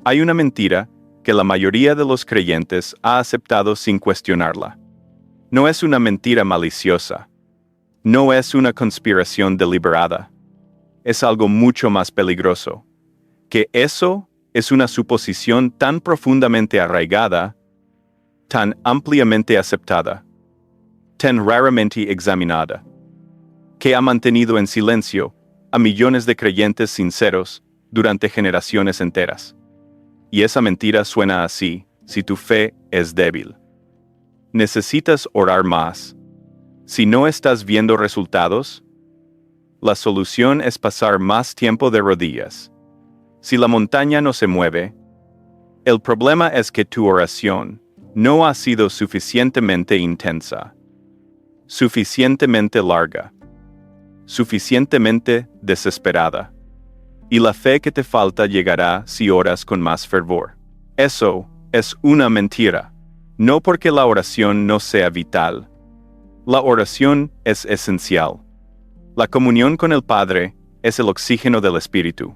Hay una mentira que la mayoría de los creyentes ha aceptado sin cuestionarla. No es una mentira maliciosa. No es una conspiración deliberada. Es algo mucho más peligroso. Que eso es una suposición tan profundamente arraigada, tan ampliamente aceptada, tan raramente examinada, que ha mantenido en silencio a millones de creyentes sinceros durante generaciones enteras. Y esa mentira suena así: si tu fe es débil. Necesitas orar más. Si no estás viendo resultados, la solución es pasar más tiempo de rodillas. Si la montaña no se mueve, el problema es que tu oración no ha sido suficientemente intensa, suficientemente larga, suficientemente desesperada. Y la fe que te falta llegará si oras con más fervor. Eso es una mentira. No porque la oración no sea vital. La oración es esencial. La comunión con el Padre es el oxígeno del Espíritu.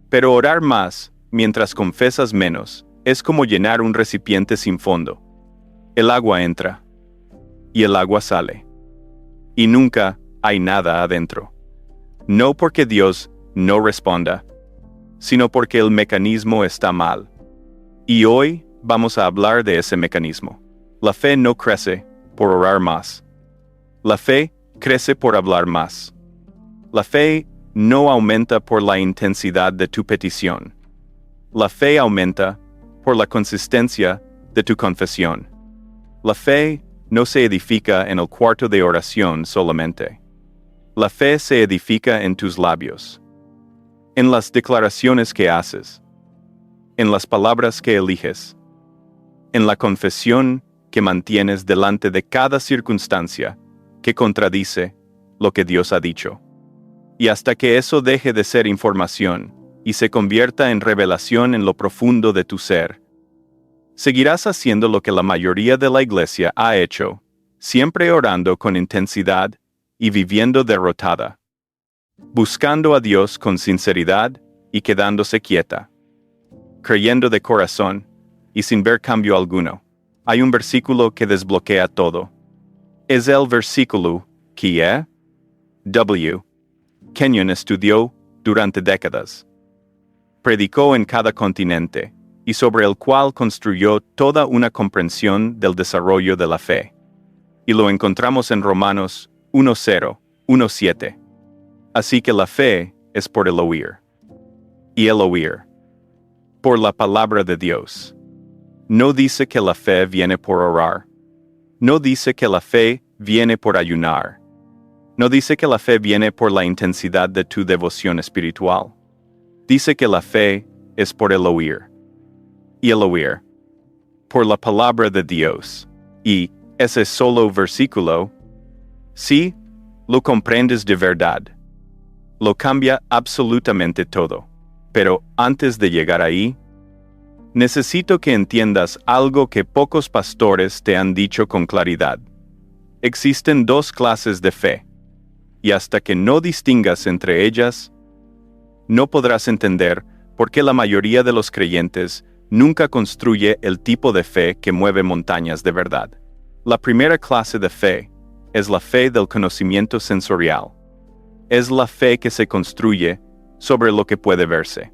Pero orar más, mientras confesas menos, es como llenar un recipiente sin fondo. El agua entra. Y el agua sale. Y nunca hay nada adentro. No porque Dios no responda, sino porque el mecanismo está mal. Y hoy vamos a hablar de ese mecanismo. La fe no crece por orar más. La fe crece por hablar más. La fe no aumenta por la intensidad de tu petición. La fe aumenta por la consistencia de tu confesión. La fe no se edifica en el cuarto de oración solamente. La fe se edifica en tus labios, en las declaraciones que haces, en las palabras que eliges, en la confesión que mantienes delante de cada circunstancia que contradice lo que Dios ha dicho. Y hasta que eso deje de ser información y se convierta en revelación en lo profundo de tu ser, seguirás haciendo lo que la mayoría de la iglesia ha hecho, siempre orando con intensidad y viviendo derrotada, buscando a Dios con sinceridad y quedándose quieta, creyendo de corazón y sin ver cambio alguno. Hay un versículo que desbloquea todo. Es el versículo que W. Kenyon estudió durante décadas. Predicó en cada continente y sobre el cual construyó toda una comprensión del desarrollo de la fe. Y lo encontramos en Romanos 1:0, 1:7. Así que la fe es por el oír. Y el oír por la palabra de Dios. No dice que la fe viene por orar. No dice que la fe viene por ayunar. No dice que la fe viene por la intensidad de tu devoción espiritual. Dice que la fe es por el oír. Y el oír por la palabra de Dios. Y ese solo versículo, sí, lo comprendes de verdad. Lo cambia absolutamente todo. Pero antes de llegar ahí, necesito que entiendas algo que pocos pastores te han dicho con claridad. Existen dos clases de fe. Y hasta que no distingas entre ellas, no podrás entender por qué la mayoría de los creyentes nunca construye el tipo de fe que mueve montañas de verdad. La primera clase de fe es la fe del conocimiento sensorial. Es la fe que se construye sobre lo que puede verse,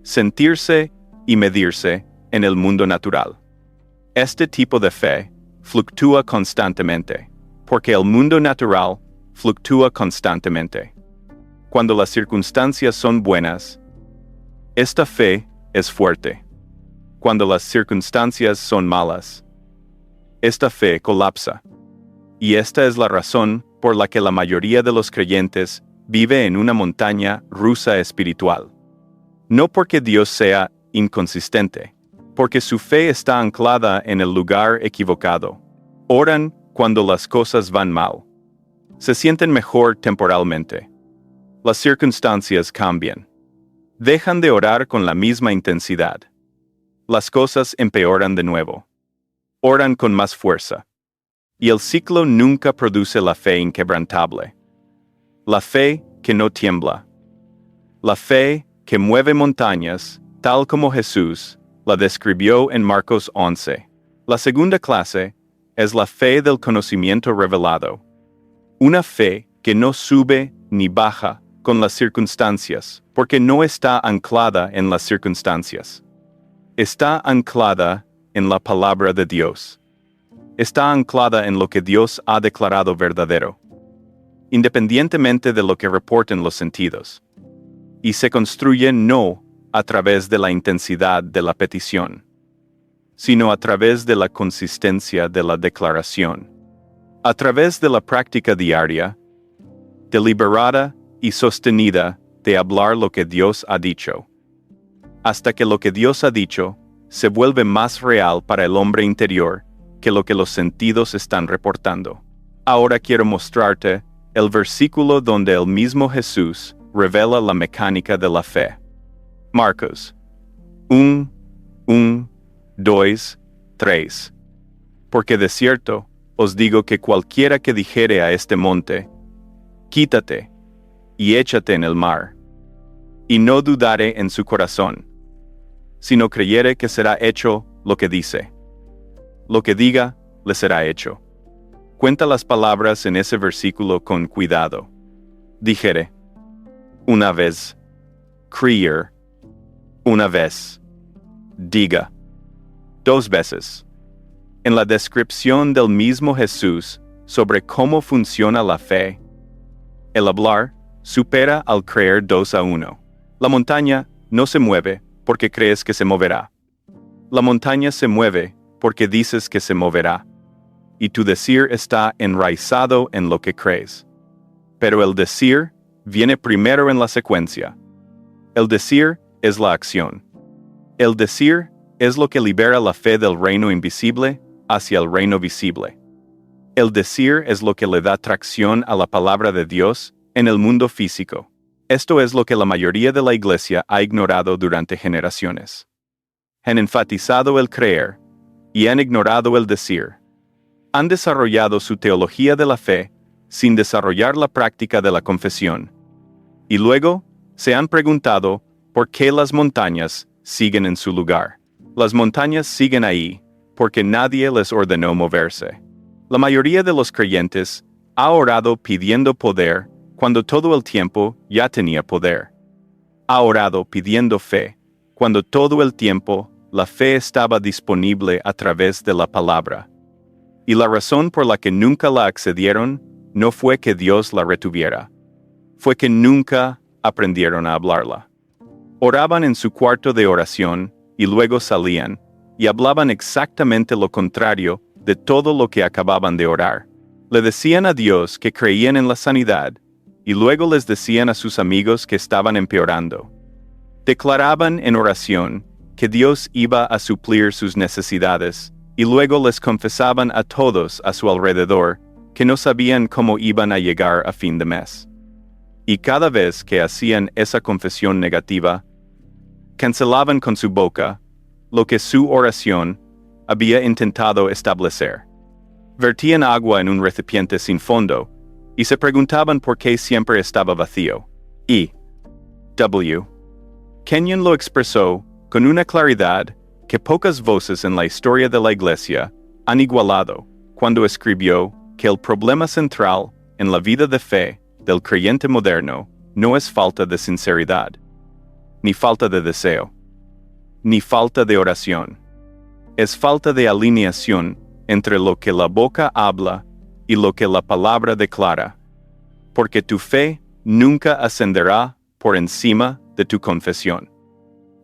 sentirse y medirse en el mundo natural. Este tipo de fe fluctúa constantemente, porque el mundo natural fluctúa constantemente. Cuando las circunstancias son buenas, esta fe es fuerte. Cuando las circunstancias son malas, esta fe colapsa. Y esta es la razón por la que la mayoría de los creyentes vive en una montaña rusa espiritual. No porque Dios sea inconsistente, porque su fe está anclada en el lugar equivocado. Oran cuando las cosas van mal. Se sienten mejor temporalmente. Las circunstancias cambian. Dejan de orar con la misma intensidad. Las cosas empeoran de nuevo. Oran con más fuerza. Y el ciclo nunca produce la fe inquebrantable. La fe que no tiembla. La fe que mueve montañas tal como Jesús la describió en Marcos 11. La segunda clase es la fe del conocimiento revelado. Una fe que no sube ni baja con las circunstancias, porque no está anclada en las circunstancias. Está anclada en la palabra de Dios. Está anclada en lo que Dios ha declarado verdadero, independientemente de lo que reporten los sentidos. Y se construye no a través de la intensidad de la petición, sino a través de la consistencia de la declaración. A través de la práctica diaria, deliberada y sostenida de hablar lo que Dios ha dicho, hasta que lo que Dios ha dicho se vuelve más real para el hombre interior que lo que los sentidos están reportando. Ahora quiero mostrarte el versículo donde el mismo Jesús revela la mecánica de la fe. Marcos 1, 2, 3. Porque de cierto os digo que cualquiera que dijere a este monte, quítate y échate en el mar, y no dudare en su corazón, sino creyere que será hecho lo que dice. Lo que diga, le será hecho. Cuenta las palabras en ese versículo con cuidado. Dijere, una vez, creer, una vez, diga, dos veces. En la descripción del mismo Jesús sobre cómo funciona la fe, el hablar supera al creer 2-1. La montaña no se mueve porque crees que se moverá. La montaña se mueve porque dices que se moverá. Y tu decir está enraizado en lo que crees. Pero el decir viene primero en la secuencia. El decir es la acción. El decir es lo que libera la fe del reino invisible hacia el reino visible. El decir es lo que le da tracción a la palabra de Dios en el mundo físico. Esto es lo que la mayoría de la Iglesia ha ignorado durante generaciones. Han enfatizado el creer y han ignorado el decir. Han desarrollado su teología de la fe sin desarrollar la práctica de la confesión. Y luego se han preguntado por qué las montañas siguen en su lugar. Las montañas siguen ahí porque nadie les ordenó moverse. La mayoría de los creyentes ha orado pidiendo poder cuando todo el tiempo ya tenía poder. Ha orado pidiendo fe cuando todo el tiempo la fe estaba disponible a través de la palabra. Y la razón por la que nunca la accedieron no fue que Dios la retuviera. Fue que nunca aprendieron a hablarla. Oraban en su cuarto de oración y luego salían y hablaban exactamente lo contrario de todo lo que acababan de orar. Le decían a Dios que creían en la sanidad y luego les decían a sus amigos que estaban empeorando. Declaraban en oración que Dios iba a suplir sus necesidades y luego les confesaban a todos a su alrededor que no sabían cómo iban a llegar a fin de mes. Y cada vez que hacían esa confesión negativa, cancelaban con su boca lo que su oración había intentado establecer. Vertían agua en un recipiente sin fondo y se preguntaban por qué siempre estaba vacío. Y W. Kenyon lo expresó con una claridad que pocas voces en la historia de la Iglesia han igualado cuando escribió que el problema central en la vida de fe del creyente moderno no es falta de sinceridad, ni falta de deseo, ni falta de oración. Es falta de alineación entre lo que la boca habla y lo que la palabra declara, porque tu fe nunca ascenderá por encima de tu confesión.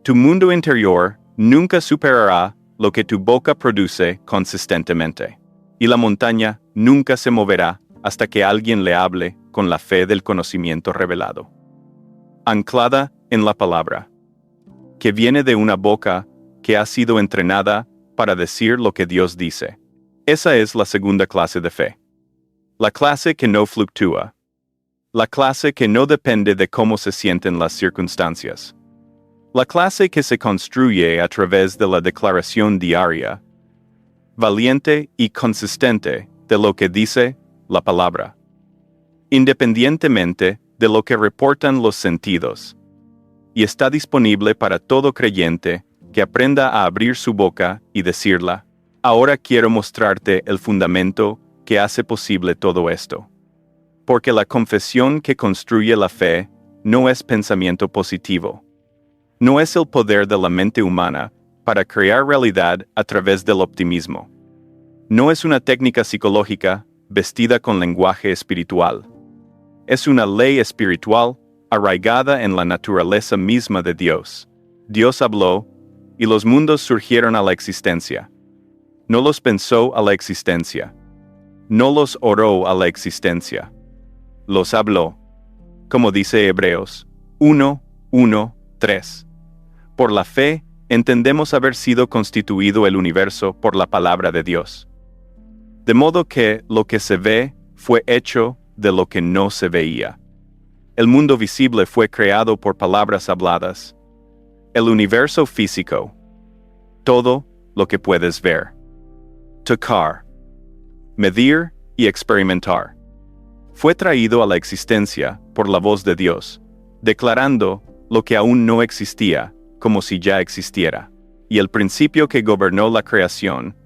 Tu mundo interior nunca superará lo que tu boca produce consistentemente, y la montaña nunca se moverá hasta que alguien le hable con la fe del conocimiento revelado, anclada en la palabra, que viene de una boca que ha sido entrenada para decir lo que Dios dice. Esa es la segunda clase de fe. La clase que no fluctúa. La clase que no depende de cómo se sienten las circunstancias. La clase que se construye a través de la declaración diaria, valiente y consistente de lo que dice la palabra, independientemente de lo que reportan los sentidos. y está disponible para todo creyente que aprenda a abrir su boca y decirla. Ahora quiero mostrarte el fundamento que hace posible todo esto. Porque la confesión que construye la fe no es pensamiento positivo. No es el poder de la mente humana para crear realidad a través del optimismo. No es una técnica psicológica vestida con lenguaje espiritual. Es una ley espiritual arraigada en la naturaleza misma de Dios. Dios habló, y los mundos surgieron a la existencia. No los pensó a la existencia. No los oró a la existencia. Los habló. Como dice Hebreos 1:1-3. Por la fe, entendemos haber sido constituido el universo por la palabra de Dios. De modo que lo que se ve fue hecho de lo que no se veía. El mundo visible fue creado por palabras habladas. El universo físico. Todo lo que puedes ver. Tocar. Medir y experimentar. Fue traído a la existencia por la voz de Dios, declarando lo que aún no existía como si ya existiera. Y el principio que gobernó la creación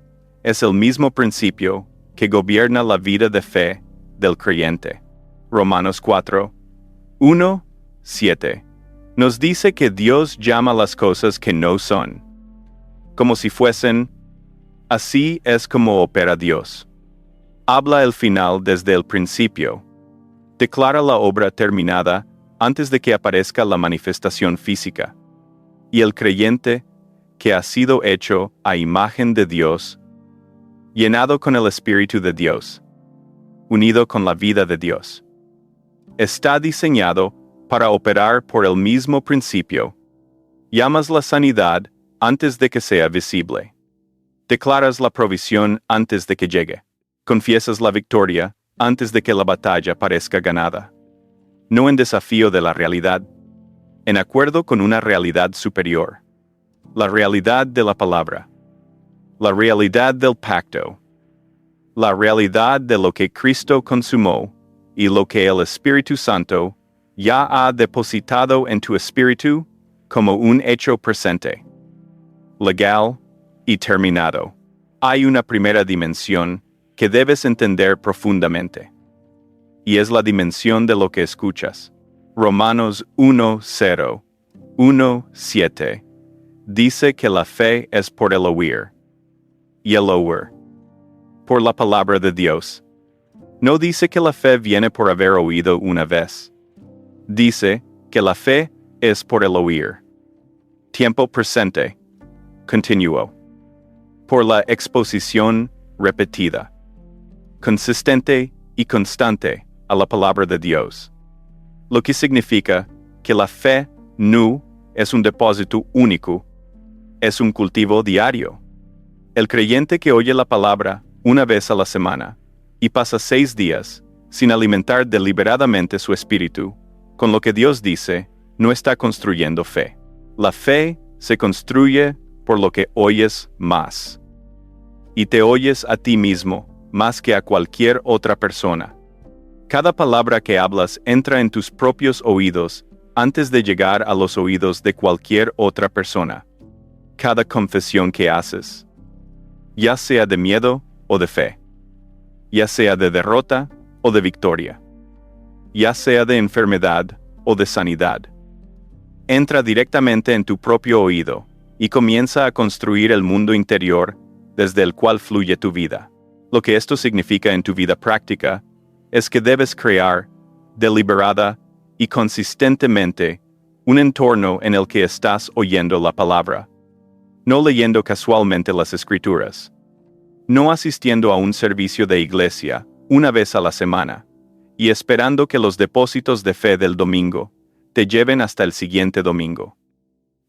es el mismo principio que gobierna la vida de fe del creyente. Romanos 4:1-7 nos dice que Dios llama las cosas que no son, como si fuesen. Así es como opera Dios. Habla el final desde el principio. Declara la obra terminada antes de que aparezca la manifestación física. Y el creyente, que ha sido hecho a imagen de Dios, llenado con el Espíritu de Dios, unido con la vida de Dios, está diseñado para operar por el mismo principio. Llamas la sanidad antes de que sea visible. Declaras la provisión antes de que llegue. Confiesas la victoria antes de que la batalla parezca ganada. No en desafío de la realidad, en acuerdo con una realidad superior. La realidad de la palabra. La realidad del pacto. La realidad de lo que Cristo consumó y lo que el Espíritu Santo ya ha depositado en tu espíritu como un hecho presente, legal y terminado. Hay una primera dimensión que debes entender profundamente. Y es la dimensión de lo que escuchas. Romanos 1:0-1:7 dice que la fe es por el oír. Y el oír por la palabra de Dios. No dice que la fe viene por haber oído una vez. Dice que la fe es por el oír. Tiempo presente. Continuo. Por la exposición repetida, consistente y constante a la palabra de Dios. Lo que significa que la fe no es un depósito único, es un cultivo diario. El creyente que oye la palabra una vez a la semana y pasa 6 días sin alimentar deliberadamente su espíritu con lo que Dios dice, no está construyendo fe. La fe se construye por lo que oyes más. Y te oyes a ti mismo más que a cualquier otra persona. Cada palabra que hablas entra en tus propios oídos antes de llegar a los oídos de cualquier otra persona. Cada confesión que haces, ya sea de miedo o de fe, ya sea de derrota o de victoria, ya sea de enfermedad o de sanidad, entra directamente en tu propio oído y comienza a construir el mundo interior desde el cual fluye tu vida. Lo que esto significa en tu vida práctica es que debes crear, deliberada y consistentemente, un entorno en el que estás oyendo la palabra, no leyendo casualmente las escrituras, no asistiendo a un servicio de iglesia una vez a la semana, y esperando que los depósitos de fe del domingo te lleven hasta el siguiente domingo,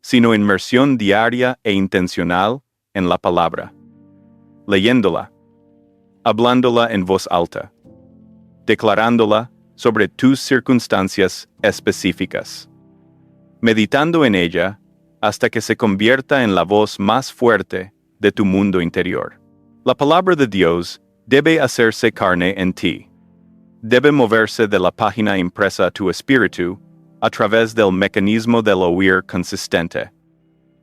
sino inmersión diaria e intencional en la palabra, leyéndola, hablándola en voz alta, declarándola sobre tus circunstancias específicas, meditando en ella hasta que se convierta en la voz más fuerte de tu mundo interior. La palabra de Dios debe hacerse carne en ti. Debe moverse de la página impresa a tu espíritu a través del mecanismo del oír consistente.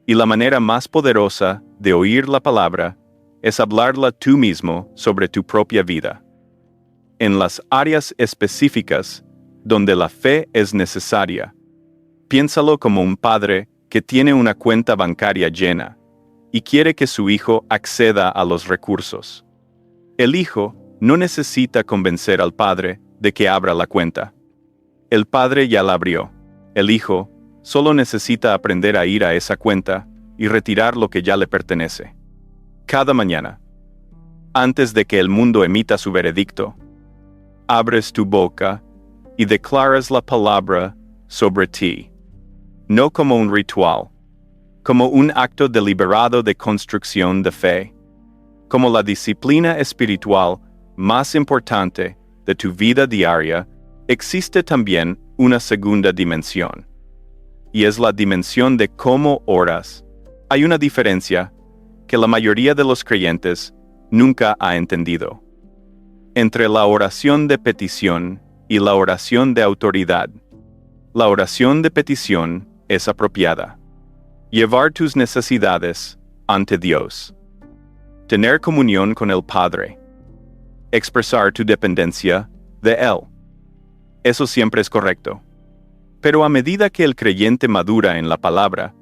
Y la manera más poderosa de oír la palabra es hablarla tú mismo sobre tu propia vida. En las áreas específicas donde la fe es necesaria, piénsalo como un padre que tiene una cuenta bancaria llena y quiere que su hijo acceda a los recursos. El hijo no necesita convencer al padre de que abra la cuenta. El padre ya la abrió. El hijo solo necesita aprender a ir a esa cuenta y retirar lo que ya le pertenece. Cada mañana, antes de que el mundo emita su veredicto, abres tu boca y declaras la palabra sobre ti. No como un ritual, como un acto deliberado de construcción de fe, como la disciplina espiritual más importante de tu vida diaria, existe también una segunda dimensión. Y es la dimensión de cómo oras. Hay una diferencia que la mayoría de los creyentes nunca ha entendido. Entre la oración de petición y la oración de autoridad. La oración de petición es apropiada. Llevar tus necesidades ante Dios. Tener comunión con el Padre. Expresar tu dependencia de Él. Eso siempre es correcto. Pero a medida que el creyente madura en la palabra,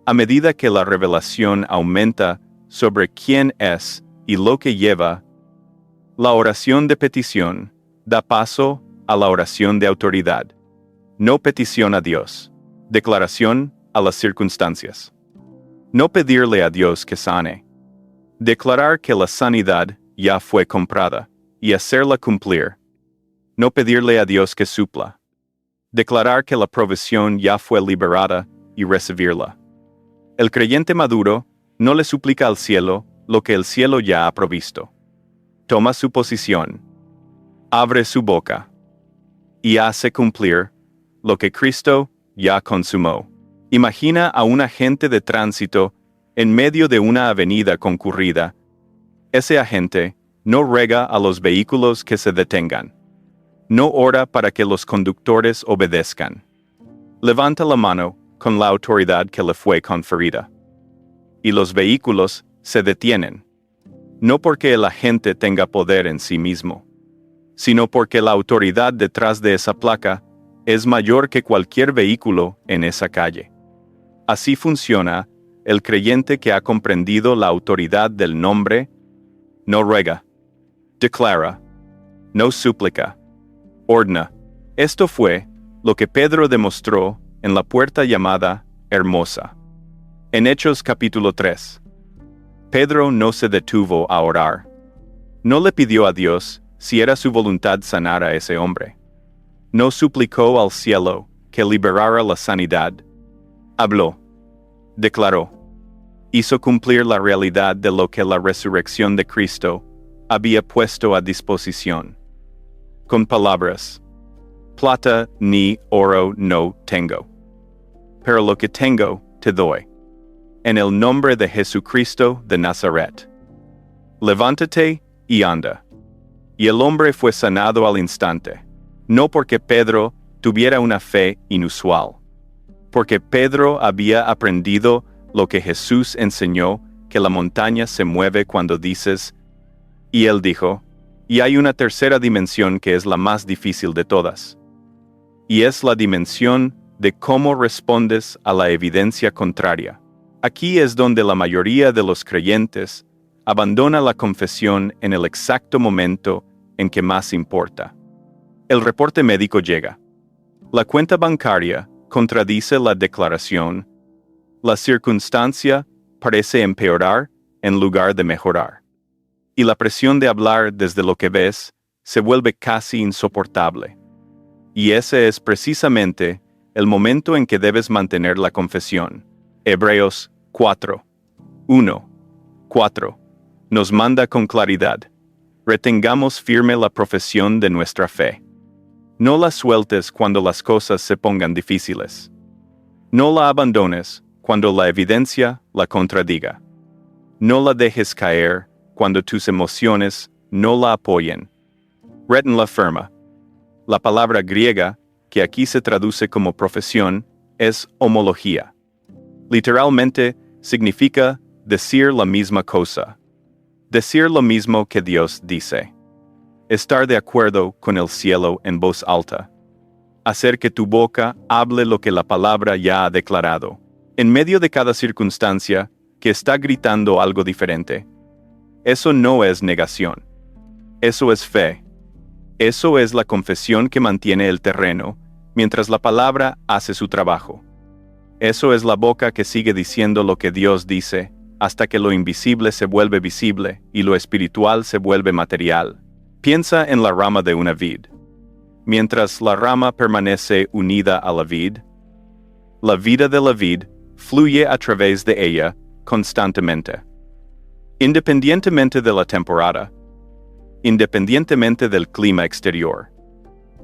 a medida que la revelación aumenta sobre quién es y lo que lleva, la oración de petición da paso a la oración de autoridad. No petición a Dios, declaración a las circunstancias. No pedirle a Dios que sane. Declarar que la sanidad ya fue comprada y hacerla cumplir. No pedirle a Dios que supla. Declarar que la provisión ya fue liberada y recibirla. El creyente maduro no le suplica al cielo lo que el cielo ya ha provisto. Toma su posición, abre su boca y hace cumplir lo que Cristo ya consumó. Imagina a un agente de tránsito en medio de una avenida concurrida. Ese agente no ruega a los vehículos que se detengan. No ora para que los conductores obedezcan. Levanta la mano con la autoridad que le fue conferida. Y los vehículos se detienen. No porque el agente tenga poder en sí mismo, sino porque la autoridad detrás de esa placa es mayor que cualquier vehículo en esa calle. Así funciona el creyente que ha comprendido la autoridad del nombre. No ruega, declara, no súplica, ordena. Esto fue lo que Pedro demostró en la puerta llamada Hermosa. En Hechos capítulo 3. Pedro no se detuvo a orar. No le pidió a Dios si era su voluntad sanar a ese hombre. No suplicó al cielo que liberara la sanidad. Habló. Declaró. Hizo cumplir la realidad de lo que la resurrección de Cristo había puesto a disposición. Con palabras. Plata ni oro no tengo. Pero lo que tengo, te doy. En el nombre de Jesucristo de Nazaret. Levántate y anda. Y el hombre fue sanado al instante. No porque Pedro tuviera una fe inusual. Porque Pedro había aprendido lo que Jesús enseñó, que la montaña se mueve cuando dices. Y él dijo, y hay una tercera dimensión que es la más difícil de todas. Y es la dimensión de cómo respondes a la evidencia contraria. Aquí es donde la mayoría de los creyentes abandona la confesión en el exacto momento en que más importa. El reporte médico llega. La cuenta bancaria contradice la declaración. La circunstancia parece empeorar en lugar de mejorar. Y la presión de hablar desde lo que ves se vuelve casi insoportable. Y ese es precisamente el momento en que debes mantener la confesión. Hebreos 4. 1. 4. Nos manda con claridad. Retengamos firme la profesión de nuestra fe. No la sueltes cuando las cosas se pongan difíciles. No la abandones cuando la evidencia la contradiga. No la dejes caer cuando tus emociones no la apoyen. Reténla firme. La palabra griega que aquí se traduce como profesión, es homología. Literalmente, significa decir la misma cosa. Decir lo mismo que Dios dice. Estar de acuerdo con el cielo en voz alta. Hacer que tu boca hable lo que la palabra ya ha declarado. En medio de cada circunstancia, que está gritando algo diferente. Eso no es negación. Eso es fe. Eso es la confesión que mantiene el terreno, mientras la palabra hace su trabajo. Eso es la boca que sigue diciendo lo que Dios dice, hasta que lo invisible se vuelve visible y lo espiritual se vuelve material. Piensa en la rama de una vid. Mientras la rama permanece unida a la vida de la vid fluye a través de ella constantemente. Independientemente de la temporada, independientemente del clima exterior.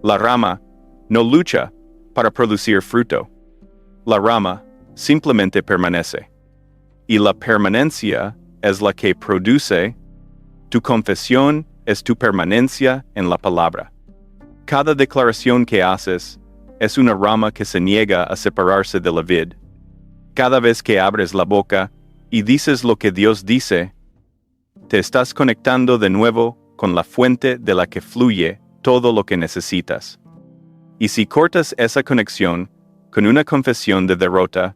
La rama no lucha para producir fruto. La rama simplemente permanece. Y la permanencia es la que produce. Tu confesión es tu permanencia en la palabra. Cada declaración que haces es una rama que se niega a separarse de la vid. Cada vez que abres la boca y dices lo que Dios dice, te estás conectando de nuevo con la fuente de la que fluye todo lo que necesitas. Y si cortas esa conexión con una confesión de derrota,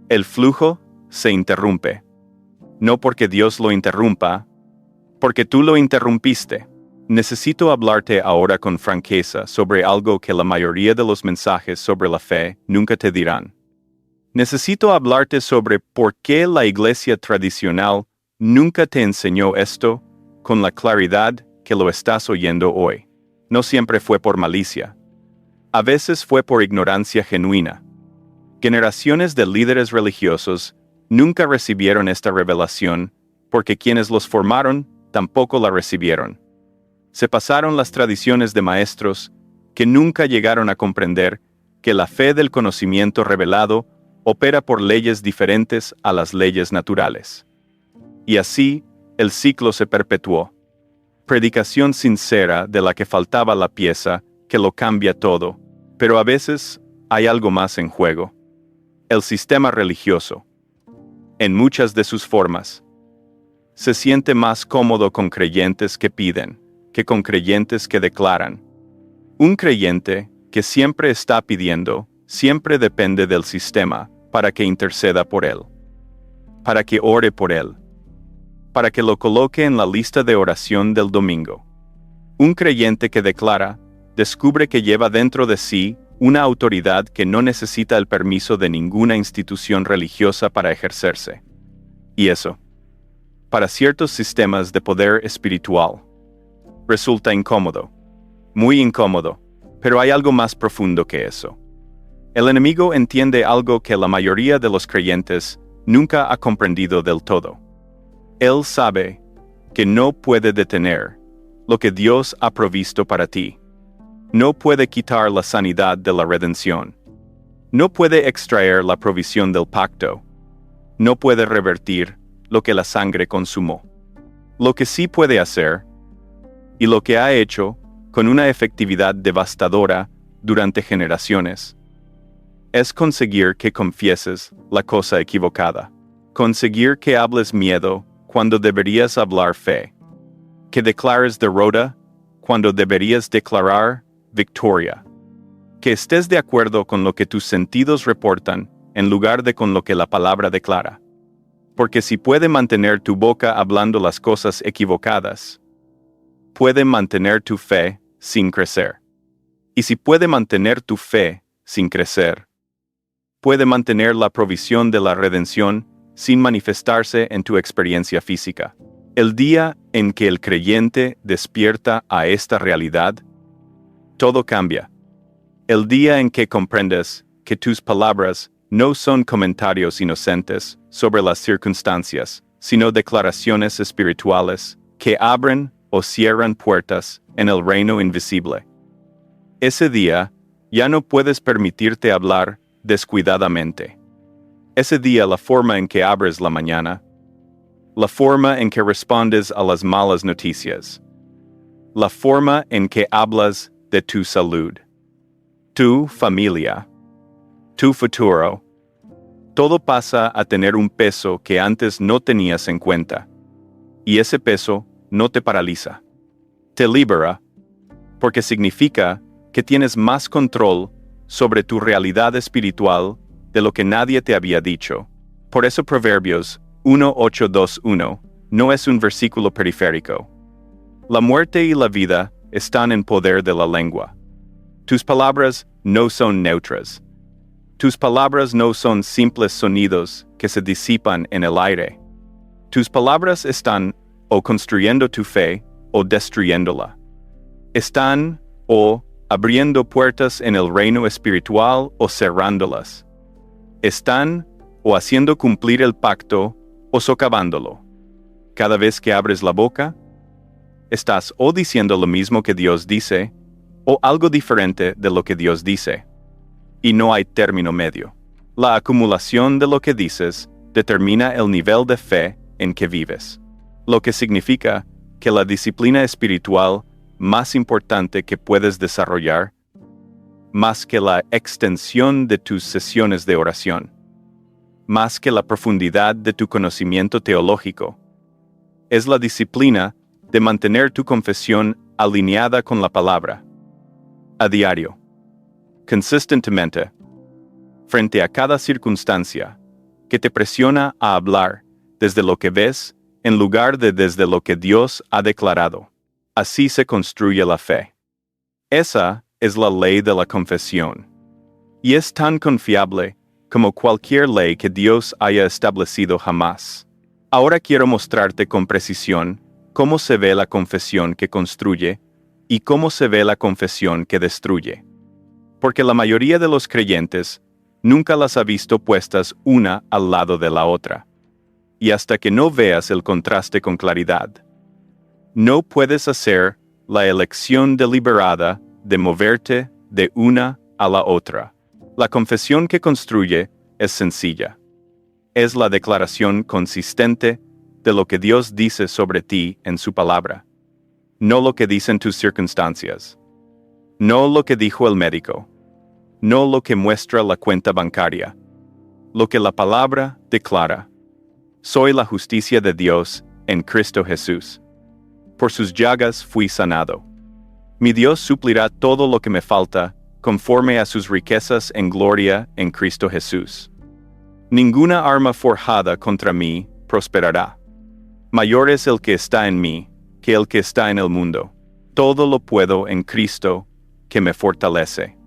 el flujo se interrumpe. No porque Dios lo interrumpa, porque tú lo interrumpiste. Necesito hablarte ahora con franqueza sobre algo que la mayoría de los mensajes sobre la fe nunca te dirán. Necesito hablarte sobre por qué la iglesia tradicional nunca te enseñó esto con la claridad que lo estás oyendo hoy. No siempre fue por malicia. A veces fue por ignorancia genuina. Generaciones de líderes religiosos nunca recibieron esta revelación porque quienes los formaron tampoco la recibieron. Se pasaron las tradiciones de maestros que nunca llegaron a comprender que la fe del conocimiento revelado opera por leyes diferentes a las leyes naturales. Y así, el ciclo se perpetuó. Predicación sincera de la que faltaba la pieza que lo cambia todo, pero a veces hay algo más en juego. El sistema religioso, en muchas de sus formas, se siente más cómodo con creyentes que piden, que con creyentes que declaran. Un creyente que siempre está pidiendo, siempre depende del sistema para que interceda por él, para que ore por él, para que lo coloque en la lista de oración del domingo. Un creyente que declara, descubre que lleva dentro de sí una autoridad que no necesita el permiso de ninguna institución religiosa para ejercerse. Y eso, para ciertos sistemas de poder espiritual, resulta incómodo, muy incómodo, pero hay algo más profundo que eso. El enemigo entiende algo que la mayoría de los creyentes nunca ha comprendido del todo. Él sabe que no puede detener lo que Dios ha provisto para ti. No puede quitar la sanidad de la redención. No puede extraer la provisión del pacto. No puede revertir lo que la sangre consumó. Lo que sí puede hacer, y lo que ha hecho con una efectividad devastadora durante generaciones, es conseguir que confieses la cosa equivocada. Conseguir que hables miedo cuando deberías hablar fe. Que declares derrota cuando deberías declarar victoria. Que estés de acuerdo con lo que tus sentidos reportan en lugar de con lo que la palabra declara. Porque si puede mantener tu boca hablando las cosas equivocadas, puede mantener tu fe sin crecer. Y si puede mantener tu fe sin crecer, puede mantener la provisión de la redención sin manifestarse en tu experiencia física. El día en que el creyente despierta a esta realidad, todo cambia. El día en que comprendes que tus palabras no son comentarios inocentes sobre las circunstancias, sino declaraciones espirituales que abren o cierran puertas en el reino invisible. Ese día, ya no puedes permitirte hablar descuidadamente. Ese día la forma en que abres la mañana, la forma en que respondes a las malas noticias, la forma en que hablas de tu salud, tu familia, tu futuro. Todo pasa a tener un peso que antes no tenías en cuenta. Y ese peso no te paraliza. Te libera, porque significa que tienes más control sobre tu realidad espiritual de lo que nadie te había dicho. Por eso Proverbios 1:8-21 no es un versículo periférico. La muerte y la vida están en poder de la lengua. Tus palabras no son neutras. Tus palabras no son simples sonidos que se disipan en el aire. Tus palabras están o construyendo tu fe o destruyéndola. Están o abriendo puertas en el reino espiritual o cerrándolas. Están o haciendo cumplir el pacto o socavándolo. Cada vez que abres la boca, estás o diciendo lo mismo que Dios dice, o algo diferente de lo que Dios dice. Y no hay término medio. La acumulación de lo que dices determina el nivel de fe en que vives. Lo que significa que la disciplina espiritual más importante que puedes desarrollar, más que la extensión de tus sesiones de oración, más que la profundidad de tu conocimiento teológico, es la disciplina de mantener tu confesión alineada con la palabra, a diario, consistentemente, frente a cada circunstancia que te presiona a hablar desde lo que ves en lugar de desde lo que Dios ha declarado. Así se construye la fe. Esa es la ley de la confesión. Y es tan confiable como cualquier ley que Dios haya establecido jamás. Ahora quiero mostrarte con precisión cómo se ve la confesión que construye y cómo se ve la confesión que destruye. Porque la mayoría de los creyentes nunca las ha visto puestas una al lado de la otra. Y hasta que no veas el contraste con claridad, no puedes hacer la elección deliberada de moverte de una a la otra. La confesión que construye es sencilla. Es la declaración consistente de lo que Dios dice sobre ti en su palabra. No lo que dicen tus circunstancias. No lo que dijo el médico. No lo que muestra la cuenta bancaria. Lo que la palabra declara. Soy la justicia de Dios en Cristo Jesús. Por sus llagas fui sanado. Mi Dios suplirá todo lo que me falta, conforme a sus riquezas en gloria en Cristo Jesús. Ninguna arma forjada contra mí prosperará. Mayor es el que está en mí que el que está en el mundo. Todo lo puedo en Cristo, que me fortalece.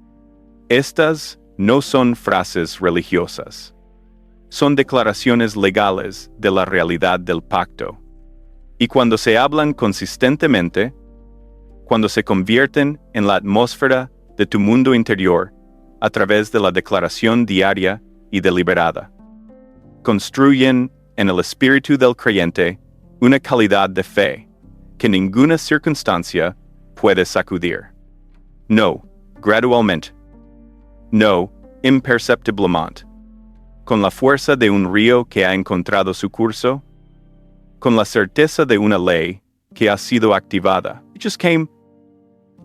Estas no son frases religiosas. Son declaraciones legales de la realidad del pacto. Y cuando se hablan consistentemente, cuando se convierten en la atmósfera de tu mundo interior a través de la declaración diaria y deliberada, construyen en el espíritu del creyente una calidad de fe que ninguna circunstancia puede sacudir. No, gradualmente. No, imperceptiblemente. Con la fuerza de un río que ha encontrado su curso, con la certeza de una ley que ha sido activada. It just came.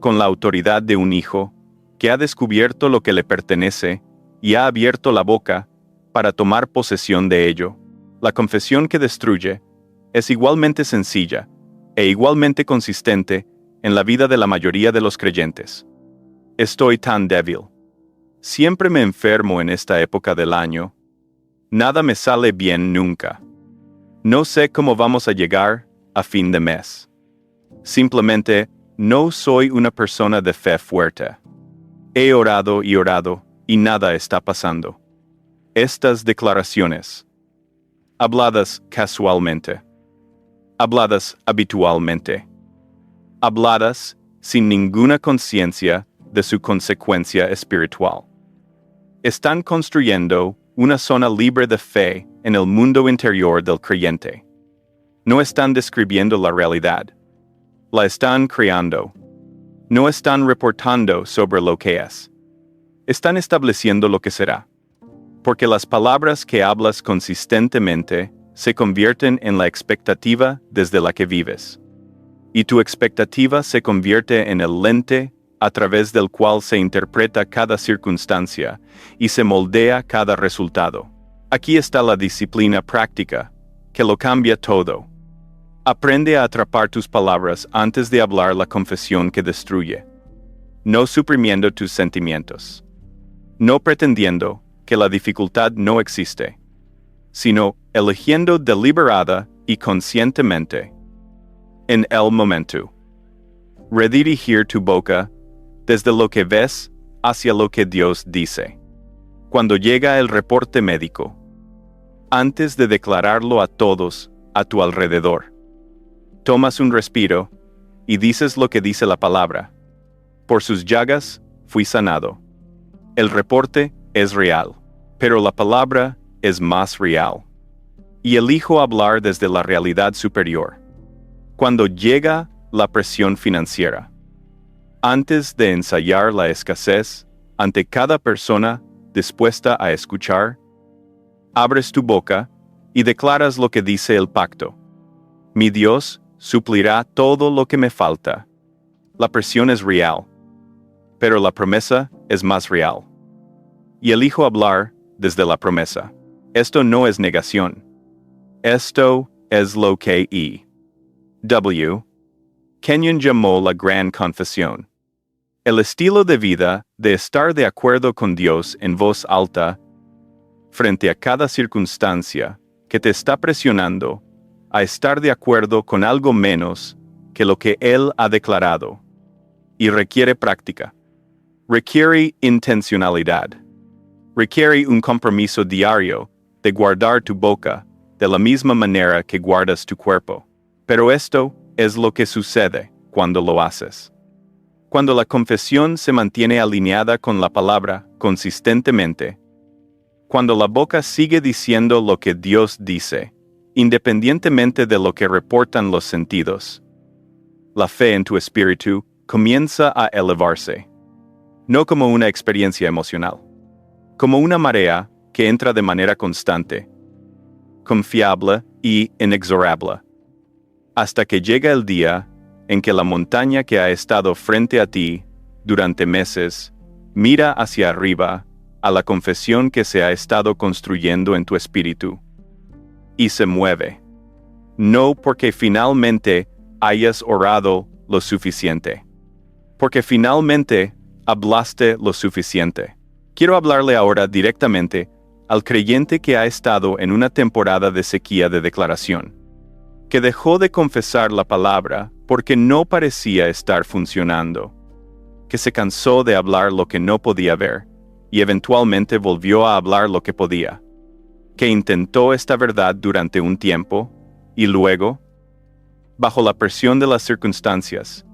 Con la autoridad de un hijo que ha descubierto lo que le pertenece y ha abierto la boca para tomar posesión de ello. La confesión que destruye es igualmente sencilla e igualmente consistente en la vida de la mayoría de los creyentes. Estoy tan débil. Siempre me enfermo en esta época del año. Nada me sale bien nunca. No sé cómo vamos a llegar a fin de mes. Simplemente, no soy una persona de fe fuerte. He orado y nada está pasando. Estas declaraciones, habladas casualmente, habladas habitualmente, habladas sin ninguna conciencia de su consecuencia espiritual, están construyendo una zona libre de fe en el mundo interior del creyente. No están describiendo la realidad. La están creando. No están reportando sobre lo que es. Están estableciendo lo que será. Porque las palabras que hablas consistentemente se convierten en la expectativa desde la que vives. Y tu expectativa se convierte en el lente a través del cual se interpreta cada circunstancia y se moldea cada resultado. Aquí está la disciplina práctica, que lo cambia todo. Aprende a atrapar tus palabras antes de hablar la confesión que destruye. No suprimiendo tus sentimientos. No pretendiendo que la dificultad no existe, sino eligiendo deliberada y conscientemente, en el momento, redirigir tu boca desde lo que ves hacia lo que Dios dice. Cuando llega el reporte médico, antes de declararlo a todos a tu alrededor, tomas un respiro y dices lo que dice la palabra. Por sus llagas fui sanado. El reporte es real, pero la palabra es más real. Y elijo hablar desde la realidad superior. Cuando llega la presión financiera, antes de ensayar la escasez ante cada persona dispuesta a escuchar, abres tu boca y declaras lo que dice el pacto. Mi Dios suplirá todo lo que me falta. La presión es real, pero la promesa es más real. Y elijo hablar desde la promesa. Esto no es negación. Esto es lo que E.W. Kenyon llamó la gran confesión. El estilo de vida de estar de acuerdo con Dios en voz alta frente a cada circunstancia que te está presionando a estar de acuerdo con algo menos que lo que Él ha declarado. Y requiere práctica. Requiere intencionalidad. Requiere un compromiso diario de guardar tu boca de la misma manera que guardas tu cuerpo. Pero esto es lo que sucede cuando lo haces. Cuando la confesión se mantiene alineada con la palabra consistentemente, cuando la boca sigue diciendo lo que Dios dice, independientemente de lo que reportan los sentidos, la fe en tu espíritu comienza a elevarse, no como una experiencia emocional, como una marea que entra de manera constante, confiable y inexorable, hasta que llega el día en que la montaña que ha estado frente a ti durante meses mira hacia arriba a la confesión que se ha estado construyendo en tu espíritu y se mueve. No porque finalmente hayas orado lo suficiente, porque finalmente hablaste lo suficiente. Quiero hablarle ahora directamente al creyente que ha estado en una temporada de sequía de declaración, que dejó de confesar la palabra porque no parecía estar funcionando, que se cansó de hablar lo que no podía ver y eventualmente volvió a hablar lo que podía, que intentó esta verdad durante un tiempo y luego, bajo la presión de las circunstancias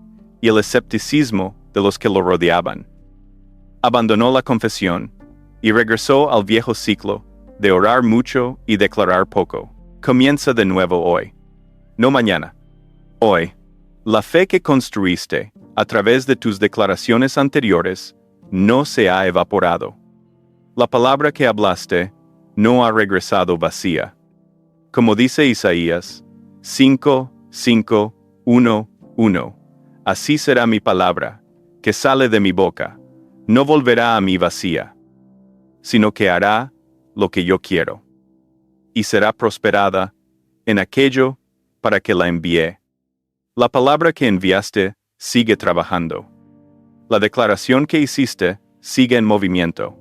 y el escepticismo de los que lo rodeaban, abandonó la confesión y regresó al viejo ciclo de orar mucho y declarar poco. Comienza de nuevo hoy, no mañana. Hoy, la fe que construiste a través de tus declaraciones anteriores no se ha evaporado. La palabra que hablaste no ha regresado vacía. Como dice Isaías 5:1, así será mi palabra, que sale de mi boca, no volverá a mí vacía, sino que hará lo que yo quiero, y será prosperada en aquello para que la envié. La palabra que enviaste sigue trabajando. La declaración que hiciste sigue en movimiento.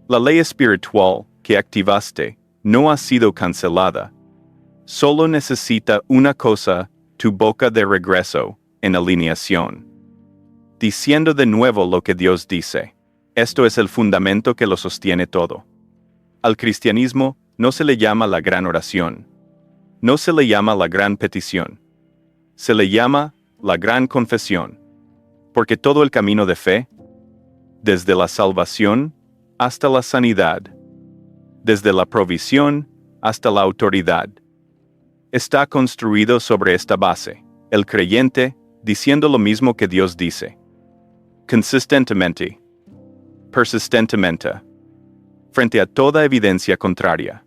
La ley espiritual que activaste no ha sido cancelada. Solo necesita una cosa, tu boca de regreso, en alineación, diciendo de nuevo lo que Dios dice. Esto es el fundamento que lo sostiene todo. Al cristianismo no se le llama la gran oración. No se le llama la gran petición. Se le llama la gran confesión. Porque todo el camino de fe, desde la salvación hasta la sanidad, desde la provisión hasta la autoridad, está construido sobre esta base, el creyente diciendo lo mismo que Dios dice. Consistentemente, persistentemente, frente a toda evidencia contraria,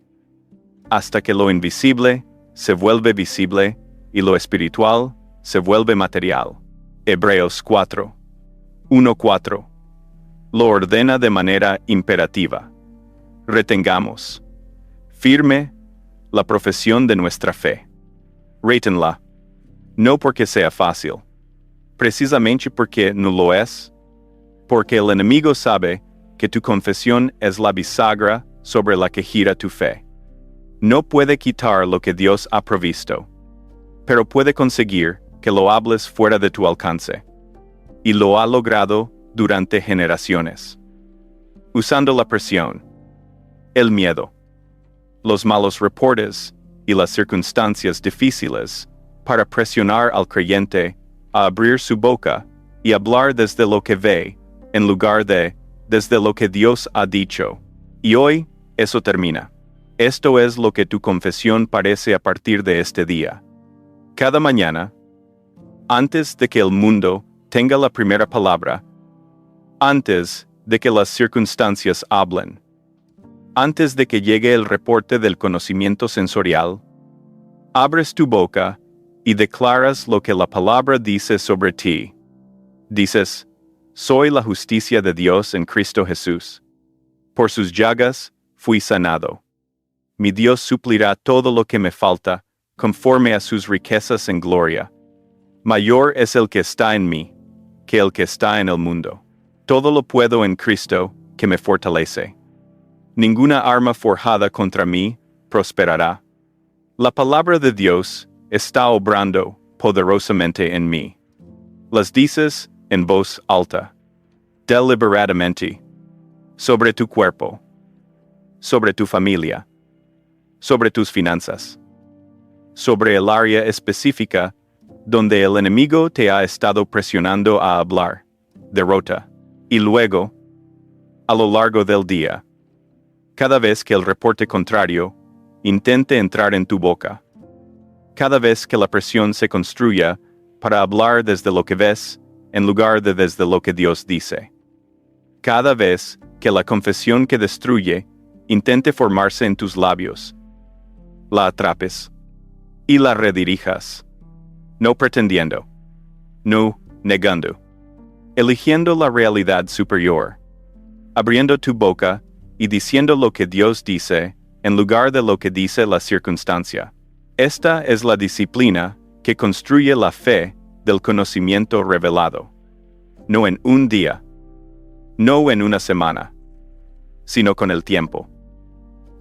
hasta que lo invisible se vuelve visible y lo espiritual se vuelve material. Hebreos 4, 1:4. Lo ordena de manera imperativa. Retengamos firme la profesión de nuestra fe. Rétenla. No porque sea fácil. Precisamente porque no lo es. Porque el enemigo sabe que tu confesión es la bisagra sobre la que gira tu fe. No puede quitar lo que Dios ha provisto, pero puede conseguir que lo hables fuera de tu alcance. Y lo ha logrado durante generaciones. Usando la presión, el miedo, los malos reportes y las circunstancias difíciles para presionar al creyente a abrir su boca y hablar desde lo que ve, en lugar de desde lo que Dios ha dicho. Y hoy, eso termina. Esto es lo que tu confesión parece a partir de este día. Cada mañana, antes de que el mundo tenga la primera palabra, antes de que las circunstancias hablen, antes de que llegue el reporte del conocimiento sensorial, abres tu boca y declaras lo que la palabra dice sobre ti. Dices, soy la justicia de Dios en Cristo Jesús. Por sus llagas fui sanado. Mi Dios suplirá todo lo que me falta, conforme a sus riquezas en gloria. Mayor es el que está en mí, que el que está en el mundo. Todo lo puedo en Cristo, que me fortalece. Ninguna arma forjada contra mí prosperará. La palabra de Dios está obrando poderosamente en mí. Las dices en voz alta, deliberadamente, sobre tu cuerpo, sobre tu familia, sobre tus finanzas, sobre el área específica donde el enemigo te ha estado presionando a hablar, derrota, y luego, a lo largo del día, cada vez que el reporte contrario intente entrar en tu boca, cada vez que la presión se construya para hablar desde lo que ves en lugar de desde lo que Dios dice, cada vez que la confesión que destruye intente formarse en tus labios, la atrapes y la redirijas, no pretendiendo, no negando, eligiendo la realidad superior, abriendo tu boca y diciendo lo que Dios dice en lugar de lo que dice la circunstancia. Esta es la disciplina que construye la fe del conocimiento revelado. No en un día, no en una semana, sino con el tiempo.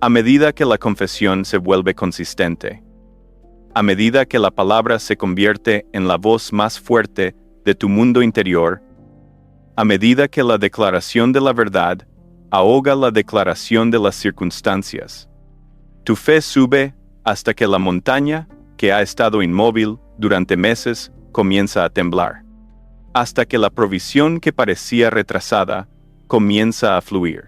A medida que la confesión se vuelve consistente, a medida que la palabra se convierte en la voz más fuerte de tu mundo interior, a medida que la declaración de la verdad ahoga la declaración de las circunstancias, tu fe sube hasta que la montaña, que ha estado inmóvil durante meses, comienza a temblar, hasta que la provisión que parecía retrasada comienza a fluir,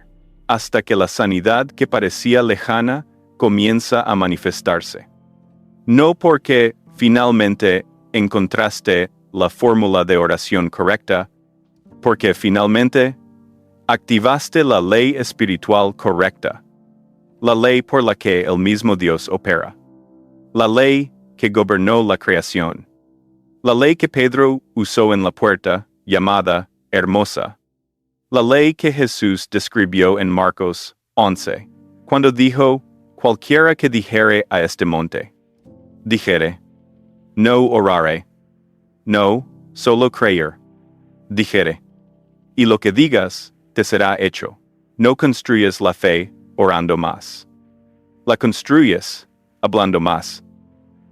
hasta que la sanidad que parecía lejana comienza a manifestarse. No porque finalmente encontraste la fórmula de oración correcta, porque finalmente activaste la ley espiritual correcta, la ley por la que el mismo Dios opera, la ley que gobernó la creación, la ley que Pedro usó en la puerta, llamada hermosa, la ley que Jesús describió en Marcos 11, cuando dijo, cualquiera que dijere a este monte, dijere, no orare, no, solo creer, dijere, y lo que digas te será hecho. No construyes la fe orando más. La construyes hablando más.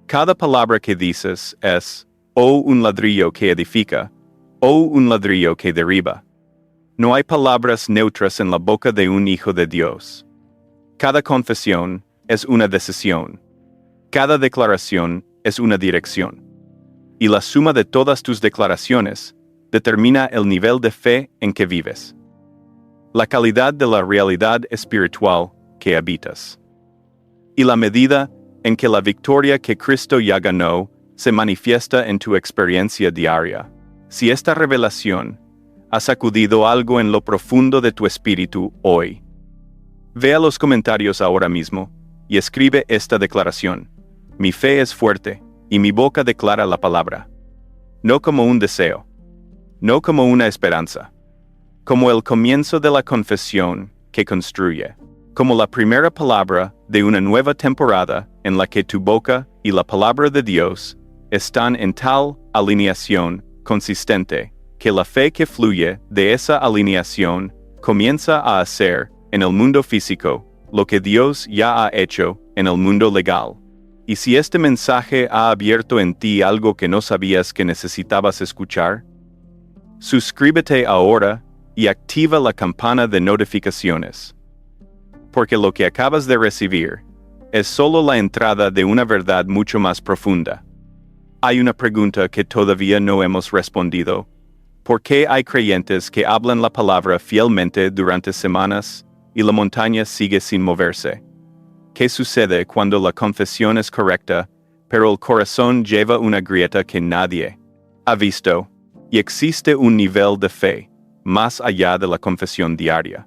Cada palabra que dices es o un ladrillo que edifica o un ladrillo que derriba. No hay palabras neutras en la boca de un hijo de Dios. Cada confesión es una decisión. Cada declaración es una dirección. Y la suma de todas tus declaraciones determina el nivel de fe en que vives, la calidad de la realidad espiritual que habitas, y la medida en que la victoria que Cristo ya ganó se manifiesta en tu experiencia diaria. Si esta revelación ha sacudido algo en lo profundo de tu espíritu hoy, ve a los comentarios ahora mismo y escribe esta declaración. Mi fe es fuerte, y mi boca declara la palabra. No como un deseo, no como una esperanza. Como el comienzo de la confesión que construye. Como la primera palabra de una nueva temporada en la que tu boca y la palabra de Dios están en tal alineación consistente que la fe que fluye de esa alineación comienza a hacer en el mundo físico lo que Dios ya ha hecho en el mundo legal. Y si este mensaje ha abierto en ti algo que no sabías que necesitabas escuchar, suscríbete ahora y activa la campana de notificaciones. Porque lo que acabas de recibir es solo la entrada de una verdad mucho más profunda. Hay una pregunta que todavía no hemos respondido. ¿Por qué hay creyentes que hablan la palabra fielmente durante semanas y la montaña sigue sin moverse? ¿Qué sucede cuando la confesión es correcta, pero el corazón lleva una grieta que nadie ha visto? Y existe un nivel de fe más allá de la confesión diaria.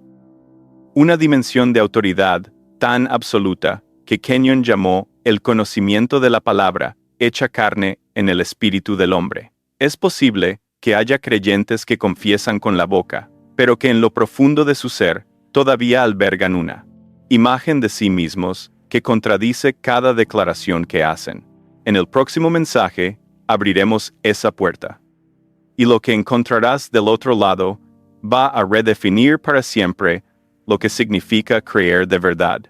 Una dimensión de autoridad tan absoluta que Kenyon llamó el conocimiento de la palabra hecha carne en el espíritu del hombre. Es posible que haya creyentes que confiesan con la boca, pero que en lo profundo de su ser todavía albergan una imagen de sí mismos que contradice cada declaración que hacen. En el próximo mensaje abriremos esa puerta. Y lo que encontrarás del otro lado va a redefinir para siempre lo que significa creer de verdad.